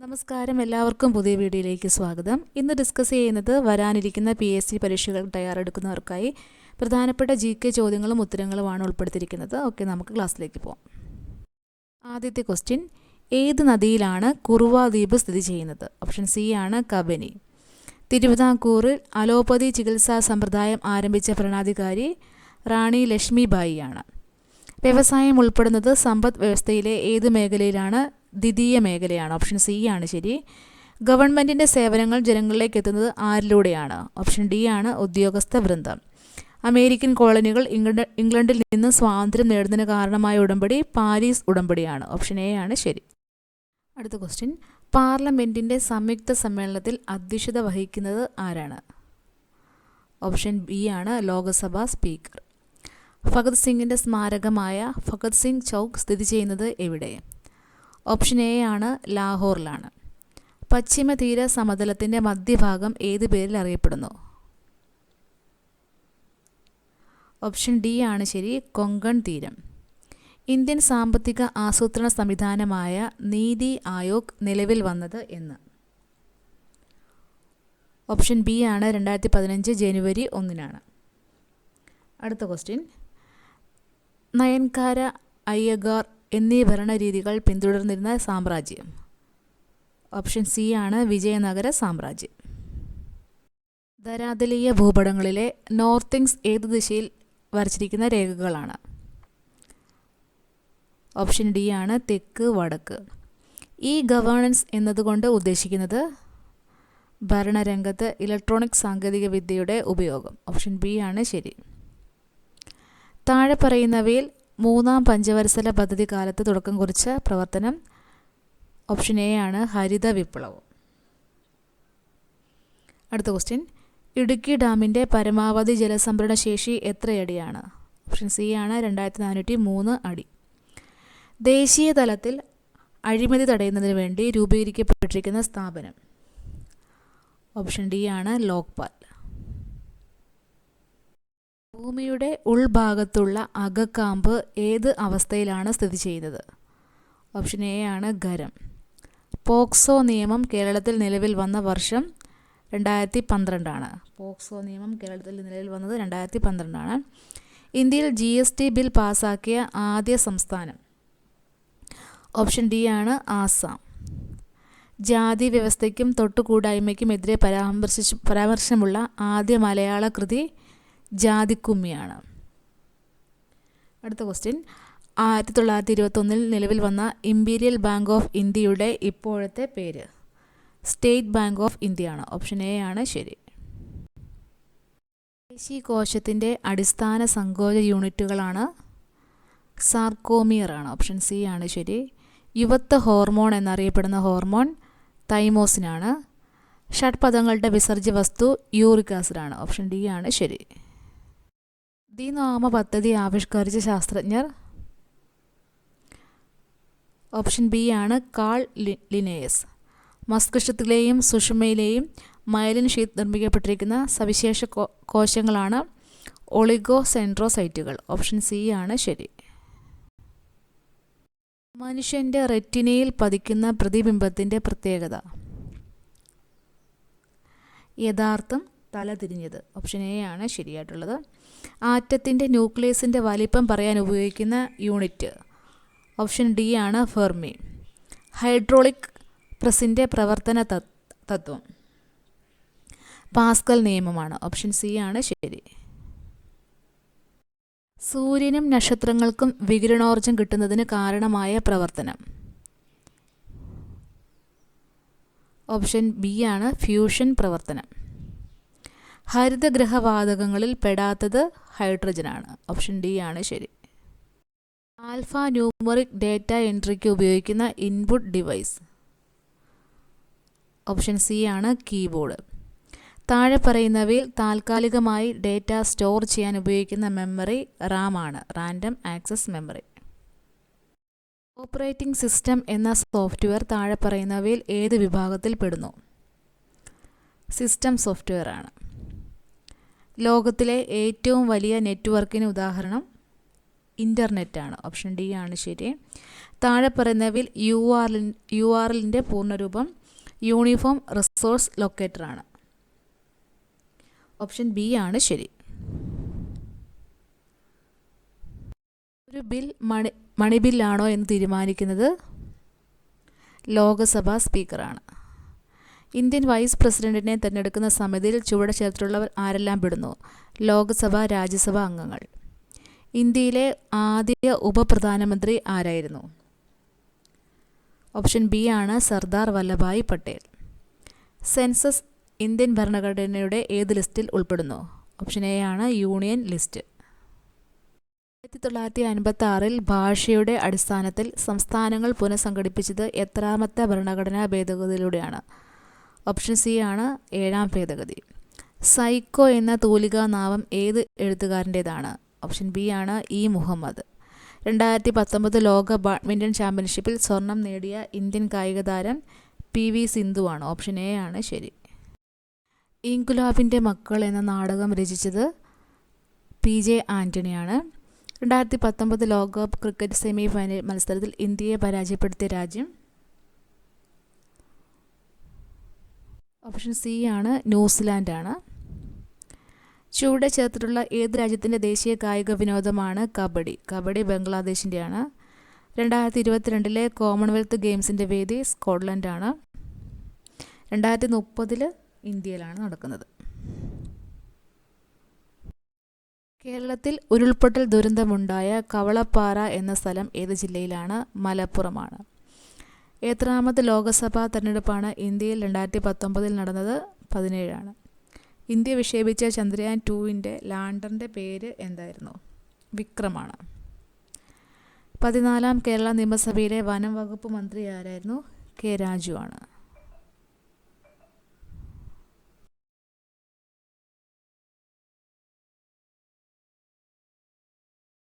നമസ്കാരം, എല്ലാവർക്കും പുതിയ വീഡിയോയിലേക്ക് സ്വാഗതം. ഇന്ന് ഡിസ്കസ് ചെയ്യുന്നത് വരാനിരിക്കുന്ന PSC പരീക്ഷകൾ തയ്യാറെടുക്കുന്നവർക്കായി പ്രധാനപ്പെട്ട GK ചോദ്യങ്ങളും ഉത്തരങ്ങളുമാണ് ഉൾപ്പെടുത്തിയിരിക്കുന്നത്. ഓക്കെ, നമുക്ക് ക്ലാസ്സിലേക്ക് പോകാം. ആദ്യത്തെ ക്വസ്റ്റ്യൻ, ഏത് നദിയിലാണ് കുറുവ ദ്വീപ് സ്ഥിതി ചെയ്യുന്നത്? ഓപ്ഷൻ സി ആണ് കബനി. തിരുവിതാംകൂറിൽ അലോപ്പതി ചികിത്സാ സമ്പ്രദായം ആരംഭിച്ച ഭരണാധികാരി റാണി ലക്ഷ്മിബായി ആണ്. വ്യവസായം ഉൾപ്പെടുന്നത് സമ്പദ് വ്യവസ്ഥയിലെ ഏത് മേഖലയിലാണ്? ദ്വിതീയ മേഖലയാണ്. ഓപ്ഷൻ സി ആണ് ശരി. ഗവൺമെൻറ്റിൻ്റെ സേവനങ്ങൾ ജനങ്ങളിലേക്ക് എത്തുന്നത് ആരിലൂടെയാണ്? ഓപ്ഷൻ ഡി ആണ് ഉദ്യോഗസ്ഥ വൃന്ദം. അമേരിക്കൻ കോളനികൾ ഇംഗ്ലണ്ടിൽ നിന്ന് സ്വാതന്ത്ര്യം നേടുന്നതിന് കാരണമായ ഉടമ്പടി പാരീസ് ഉടമ്പടിയാണ്. ഓപ്ഷൻ എ ആണ് ശരി. അടുത്ത ക്വസ്റ്റ്യൻ, പാർലമെൻറ്റിൻ്റെ സംയുക്ത സമ്മേളനത്തിൽ അധ്യക്ഷത വഹിക്കുന്നത് ആരാണ്? ഓപ്ഷൻ ബി ആണ് ലോക്സഭാ സ്പീക്കർ. ഭഗത് സിംഗിൻ്റെ സ്മാരകമായ ഭഗത് സിംഗ് ചൗക്ക് സ്ഥിതി ചെയ്യുന്നത് എവിടെ? ഓപ്ഷൻ എ ആണ് ലാഹോറിലാണ്. പശ്ചിമ തീര സമതലത്തിൻ്റെ മധ്യഭാഗം ഏത് പേരിൽ അറിയപ്പെടുന്നു? ഓപ്ഷൻ ഡി ആണ് ശരി, കൊങ്കൺ തീരം. ഇന്ത്യൻ സാമ്പത്തിക ആസൂത്രണ സംവിധാനമായ നീതി ആയോഗ് നിലവിൽ വന്നത് എന്ന്? ഓപ്ഷൻ ബി ആണ് 2015 ജനുവരി 1. അടുത്ത ക്വസ്റ്റ്യൻ, നയൻകാര, അയ്യഗാർ എന്നീ ഭരണരീതികൾ പിന്തുടർന്നിരുന്ന സാമ്രാജ്യം? ഓപ്ഷൻ സി ആണ് വിജയനഗര സാമ്രാജ്യം. ധരാതലീയ ഭൂപടങ്ങളിലെ നോർത്തിങ്സ് ഏത് ദിശയിൽ വരച്ചിരിക്കുന്ന രേഖകളാണ്? ഓപ്ഷൻ ഡി ആണ് തെക്ക് വടക്ക്. ഈ ഗവേണൻസ് എന്നതുകൊണ്ട് ഉദ്ദേശിക്കുന്നത്? ഭരണരംഗത്ത് ഇലക്ട്രോണിക് സാങ്കേതിക വിദ്യയുടെ ഉപയോഗം. ഓപ്ഷൻ ബി ആണ് ശരി. താഴെ പറയുന്നവയിൽ മൂന്നാം പഞ്ചവത്സര പദ്ധതി കാലത്ത് തുടക്കം കുറിച്ച പ്രവർത്തനം? ഓപ്ഷൻ എ ആണ് ഹരിത വിപ്ലവം. അടുത്ത ക്വസ്റ്റ്യൻ, ഇടുക്കി ഡാമിൻ്റെ പരമാവധി ജലസംഭരണ ശേഷി എത്രയടിയാണ്? ഓപ്ഷൻ സി ആണ് 2403 അടി. ദേശീയ തലത്തിൽ അഴിമതി തടയുന്നതിന് വേണ്ടി രൂപീകരിക്കപ്പെട്ടിരിക്കുന്ന സ്ഥാപനം? ഓപ്ഷൻ ഡി ആണ് ലോക്പാൽ. ഭൂമിയുടെ ഉൾഭാഗത്തുള്ള അകക്കാമ്പ് ഏത് അവസ്ഥയിലാണ് സ്ഥിതി ചെയ്യുന്നത്? ഓപ്ഷൻ എ ആണ് ഖരം. പോക്സോ നിയമം കേരളത്തിൽ നിലവിൽ വന്ന വർഷം 2012 ആണ്. പോക്സോ നിയമം കേരളത്തിൽ നിലവിൽ വന്നത് 2012 ആണ്. ഇന്ത്യയിൽ GST ബിൽ പാസാക്കിയ ആദ്യ സംസ്ഥാനം? ഓപ്ഷൻ ഡി ആണ് ആസാം. ജാതി വ്യവസ്ഥയ്ക്കും തൊട്ടുകൂടായ്മയ്ക്കും എതിരെ പരാമർശമുള്ള ആദ്യ മലയാള കൃതി ജാതിക്കുമ്മിയാണ്. അടുത്ത ക്വസ്റ്റ്യൻ, 1921 നിലവിൽ വന്ന ഇമ്പീരിയൽ ബാങ്ക് ഓഫ് ഇന്ത്യയുടെ ഇപ്പോഴത്തെ പേര്? സ്റ്റേറ്റ് ബാങ്ക് ഓഫ് ഇന്ത്യ ആണ്. ഓപ്ഷൻ എ ആണ് ശരി. പേശീകോശത്തിൻ്റെ അടിസ്ഥാന സങ്കോച യൂണിറ്റുകളാണ്? സാർക്കോമിയർ ആണ്. ഓപ്ഷൻ സി ആണ് ശരി. യുവത്വ ഹോർമോൺ എന്നറിയപ്പെടുന്ന ഹോർമോൺ തൈമോസിനാണ്. ഷഡ്പദങ്ങളുടെ വിസർജ്യ വസ്തു യൂറിക് ആസിഡ് ആണ്. ഓപ്ഷൻ ഡി ആണ് ശരി. ദ്വിനാമ പദ്ധതി ആവിഷ്കരിച്ച ശാസ്ത്രജ്ഞർ? ഓപ്ഷൻ ബി ആണ് കാൾ ലിനേയസ്. മസ്തിഷ്കത്തിലെയും സുഷുമ്നയിലെയും മൈലിൻ ഷീത്ത് നിർമ്മിക്കപ്പെട്ടിരിക്കുന്ന സവിശേഷ കോശങ്ങളാണ് ഒളിഗോസെൻട്രോസൈറ്റുകൾ. ഓപ്ഷൻ സി ആണ് ശരി. മനുഷ്യൻ്റെ റെറ്റിനയിൽ പതിക്കുന്ന പ്രതിബിംബത്തിൻ്റെ പ്രത്യേകത? യഥാർത്ഥം തലതിരിഞ്ഞത്. ഓപ്ഷൻ എ ആണ് ശരിയായിട്ടുള്ളത്. ആറ്റത്തിൻ്റെ ന്യൂക്ലിയസിൻ്റെ വലിപ്പം പറയാൻ ഉപയോഗിക്കുന്ന യൂണിറ്റ്? ഓപ്ഷൻ ഡി ആണ് ഫെർമി. ഹൈഡ്രോളിക് പ്രസിൻ്റെ പ്രവർത്തന തത്വം? പാസ്കൽ നിയമമാണ്. ഓപ്ഷൻ സി ആണ് ശരി. സൂര്യനും നക്ഷത്രങ്ങൾക്കും വികിരണോർജം കിട്ടുന്നതിന് കാരണമായ പ്രവർത്തനം? ഓപ്ഷൻ ബി ആണ് ഫ്യൂഷൻ പ്രവർത്തനം. ഹരിതഗൃഹവാതകങ്ങളിൽ പെടാത്തത് ഹൈഡ്രജനാണ്. ഓപ്ഷൻ ഡി ആണ് ശരി. ആൽഫ ന്യൂമറിക് ഡേറ്റ എൻട്രിക്ക് ഉപയോഗിക്കുന്ന ഇൻപുട്ട് ഡിവൈസ്? ഓപ്ഷൻ സി ആണ് കീബോർഡ്. താഴെ പറയുന്നവയിൽ താൽക്കാലികമായി ഡേറ്റ സ്റ്റോർ ചെയ്യാൻ ഉപയോഗിക്കുന്ന മെമ്മറി റാം ആണ്. Random access memory. Operating system എന്ന സോഫ്റ്റ്വെയർ താഴെ പറയുന്നവയിൽ ഏത് വിഭാഗത്തിൽ പെടുന്നു? സിസ്റ്റം സോഫ്റ്റ്വെയർ ആണ്. ലോകത്തിലെ ഏറ്റവും വലിയ നെറ്റ്വർക്കിന് ഉദാഹരണം? ഇൻ്റർനെറ്റാണ്. ഓപ്ഷൻ ഡി ആണ് ശരി. താഴെ പറയുന്നവയിൽ യു ആർ എല്ലിൻ്റെ പൂർണ്ണരൂപം യൂണിഫോം റിസോഴ്സ് ലൊക്കേറ്ററാണ്. ഓപ്ഷൻ ബി ആണ് ശരി. ഒരു ബിൽ മണിബില്ലാണോ എന്ന് തീരുമാനിക്കുന്നത് ലോകസഭാ സ്പീക്കറാണ്. ഇന്ത്യൻ വൈസ് പ്രസിഡന്റിനെ തിരഞ്ഞെടുക്കുന്ന സമിതിയിൽ ചുവടെ ചേർത്തിട്ടുള്ളവർ ആരെല്ലാം പെടുന്നു? ലോക്സഭ, രാജ്യസഭ അംഗങ്ങൾ. ഇന്ത്യയിലെ ആദ്യ ഉപപ്രധാനമന്ത്രി ആരായിരുന്നു? ഓപ്ഷൻ ബി ആണ് സർദാർ വല്ലഭായ് പട്ടേൽ. സെൻസസ് ഇന്ത്യൻ ഭരണഘടനയുടെ ഏത് ലിസ്റ്റിൽ ഉൾപ്പെടുന്നു? ഓപ്ഷൻ എ ആണ് യൂണിയൻ ലിസ്റ്റ്. 1956 ഭാഷയുടെ അടിസ്ഥാനത്തിൽ സംസ്ഥാനങ്ങൾ പുനഃസംഘടിപ്പിച്ചത് എത്രാമത്തെ ഭരണഘടനാ ഭേദഗതിയിലൂടെയാണ്? ഓപ്ഷൻ സി ആണ് 7ാം ഭേദഗതി. സൈക്കോ എന്ന തൂലികാനാമം ഏത് എഴുത്തുകാരൻ്റേതാണ്? ഓപ്ഷൻ ബി ആണ് ഇ മുഹമ്മദ്. 2019 ലോക ബാഡ്മിൻ്റൺ ചാമ്പ്യൻഷിപ്പിൽ സ്വർണം നേടിയ ഇന്ത്യൻ കായിക താരം PV സിന്ധു ആണ്. ഓപ്ഷൻ എ ആണ് ശരി. ഇൻകുലാബിൻ്റെ മക്കൾ എന്ന നാടകം രചിച്ചത് PJ ആൻ്റണിയാണ്. 2019 ലോകകപ്പ് ക്രിക്കറ്റ് സെമി ഫൈനൽ മത്സരത്തിൽ ഇന്ത്യയെ പരാജയപ്പെടുത്തിയ രാജ്യം? ഓപ്ഷൻ സി ആണ് ന്യൂസിലാൻഡാണ്. ചുവടെ ചേർത്തിട്ടുള്ള ഏത് രാജ്യത്തിൻ്റെ ദേശീയ കായിക വിനോദമാണ് കബഡി? കബഡി ബംഗ്ലാദേശിൻ്റെയാണ്. 2022 കോമൺവെൽത്ത് ഗെയിംസിൻ്റെ വേദി സ്കോട്ട്ലൻഡാണ്. 2030 ഇന്ത്യയിലാണ് നടക്കുന്നത്. കേരളത്തിൽ ഉരുൾപൊട്ടൽ ദുരന്തമുണ്ടായ കവളപ്പാറ എന്ന സ്ഥലം ഏത് ജില്ലയിലാണ്? മലപ്പുറമാണ്. എത്രാമത് ലോക്സഭാ തെരഞ്ഞെടുപ്പാണ് ഇന്ത്യയിൽ 2019 നടന്നത്? 17ആണ്. ഇന്ത്യ വിക്ഷേപിച്ച ചന്ദ്രയാൻ 2ൻ്റെ ലാൻഡറിൻ്റെ പേര് എന്തായിരുന്നു? വിക്രമാണ്. 14ാം കേരള നിയമസഭയിലെ വനം വകുപ്പ് മന്ത്രി ആരായിരുന്നു? കെ രാജു ആണ്.